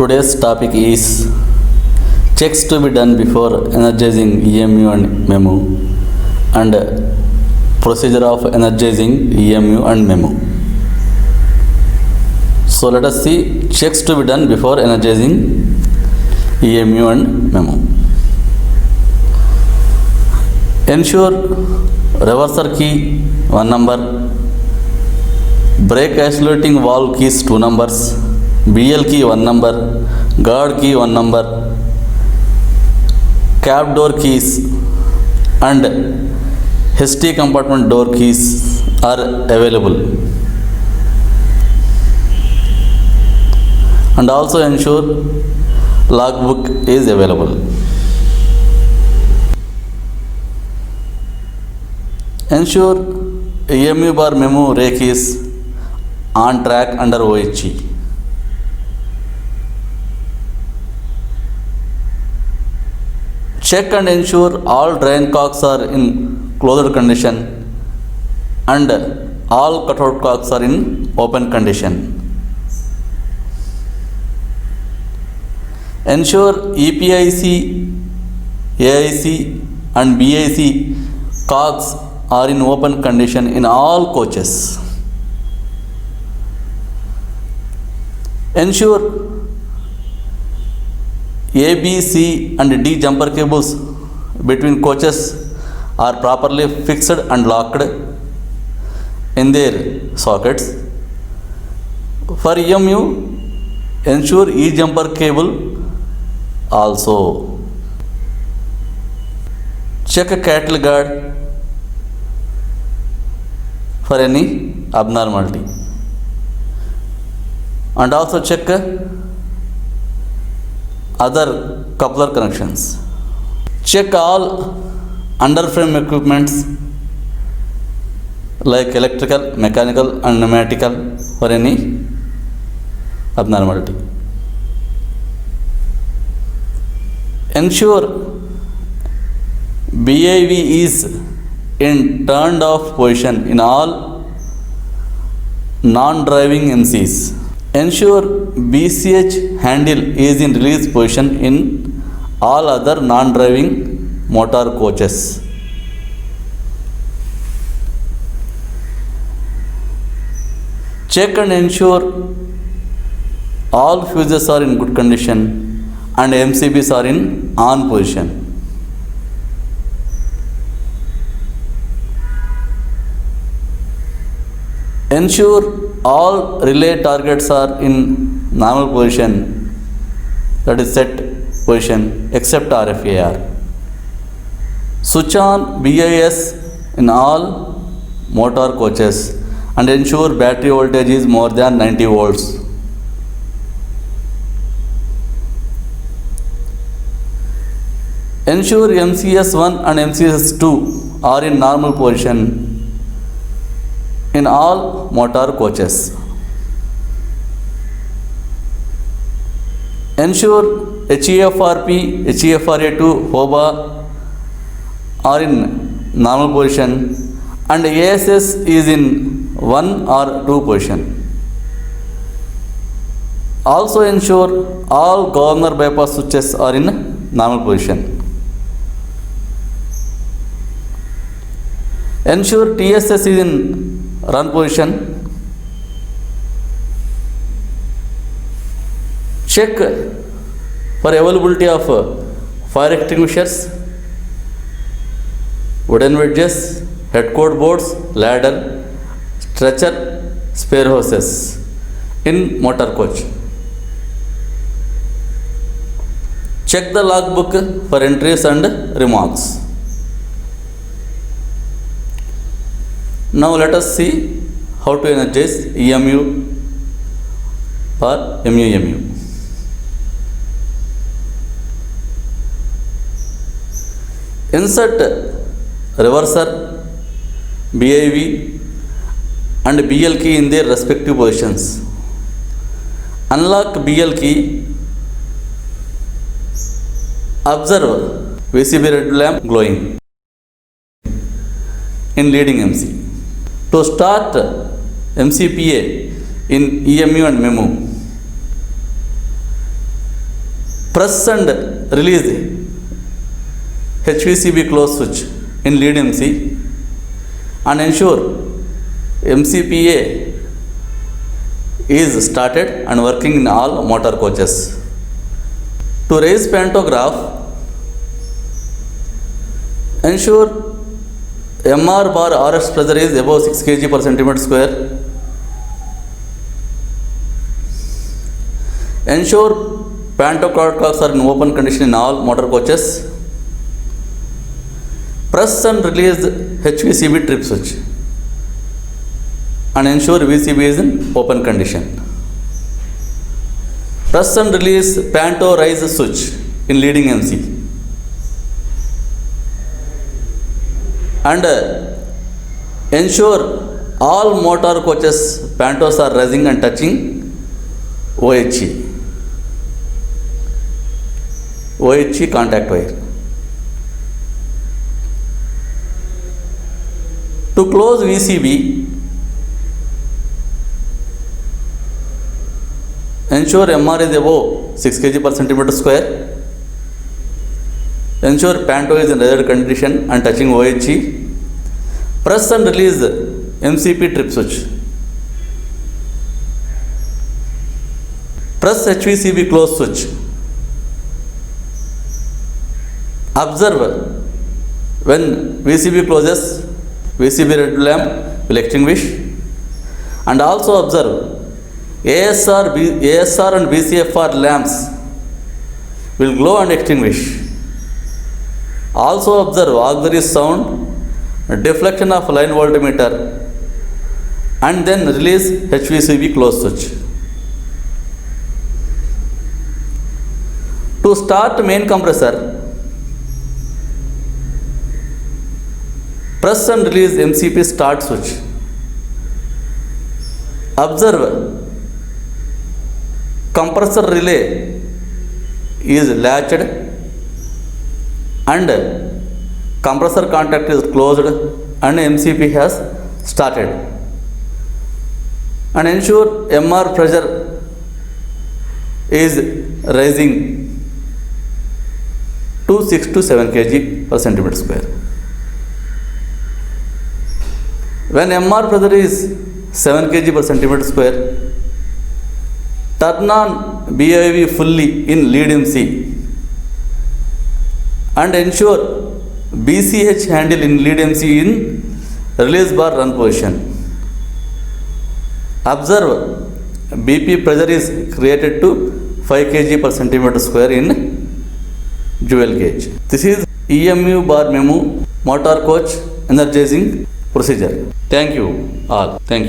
Today's topic is checks to be done before energizing EMU and MEMU and procedure of energizing EMU and MEMU. So let us see checks to be done before energizing EMU and MEMU. Ensure reverser key 1 number, brake isolating valve keys 2 numbers, BL key 1 number, guard key 1 number, cab door keys and HT compartment door keys are available. And also ensure logbook is available. Ensure EMU bar MEMU rake is on track under OHE. Check and ensure all drain cocks are in closed condition and all cutout cocks are in open condition. Ensure EPIC, AIC and BIC cocks are in open condition in all coaches. Ensure A, B, C and D jumper cables between coaches are properly fixed and locked in their sockets. For EMU, ensure each jumper cable also. Check a cattle guard for any abnormality and also check other coupler connections. Check all underframe equipments like electrical, mechanical and pneumatical for any abnormality. Ensure BIV is in turned off position in all non-driving MCs. Ensure BCH handle is in release position in all other non-driving motor coaches. Check and ensure all fuses are in good condition and MCBs are in on position. Ensure all relay targets are in normal position, that is set position, except RFAR. Switch on BIS in all motor coaches and ensure battery voltage is more than 90 volts. Ensure MCS1 and MCS2 are in normal position in all motor coaches. Ensure HEFRP, HEFRA2, HOBA are in normal position and ASS is in 1 or 2 position. Also ensure all governor bypass switches are in normal position. Ensure TSS is in run position. Check for availability of fire extinguishers, wooden wedges, head cord boards, ladder, stretcher, spare hoses in motor coach. Check the logbook for entries and remarks. Now let us see how to energize EMU or MUMU. Insert reverser, BIV and BL key in their respective positions. Unlock BL key. Observe VCB red lamp glowing in leading MC. To start MCPA in EMU and MEMU, Press and release HVCB close switch in lead MC and ensure MCPA is started and working in all motor coaches. To raise pantograph, ensure MR bar RS pressure is above 6 kg per centimeter square. Ensure pantograph are in open condition in all motor coaches. Press and release HVCB trip switch and ensure VCB is in open condition. Press and release panto rise switch in leading MC and ensure all motor coaches pantos are rising and touching OHE contact wire. To close VCB, ensure MR is above 6 kg per centimeter square. Ensure panto is in reserved condition and touching OHE. Press and release MCP trip switch. Press HVCB close switch. Observe when VCB closes, VCB red lamp will extinguish, and also observe ASR and VCFR lamps will glow and extinguish. Also observe auxiliary sound, deflection of line voltmeter, and then release HVCB close switch. To start main compressor, press and release MCP start switch. Observe compressor relay is latched and compressor contact is closed and MCP has started. And ensure MR pressure is rising to 6 to 7 kg per centimeter square. When MR pressure is 7 kg per centimeter square, turn on BIV fully in lead MC and ensure BCH handle in lead MC in release bar run position. Observe BP pressure is created to 5 kg per centimeter square in jewel gauge. This is EMU bar memo motor coach energizing procedure. Thank you all. Thank you.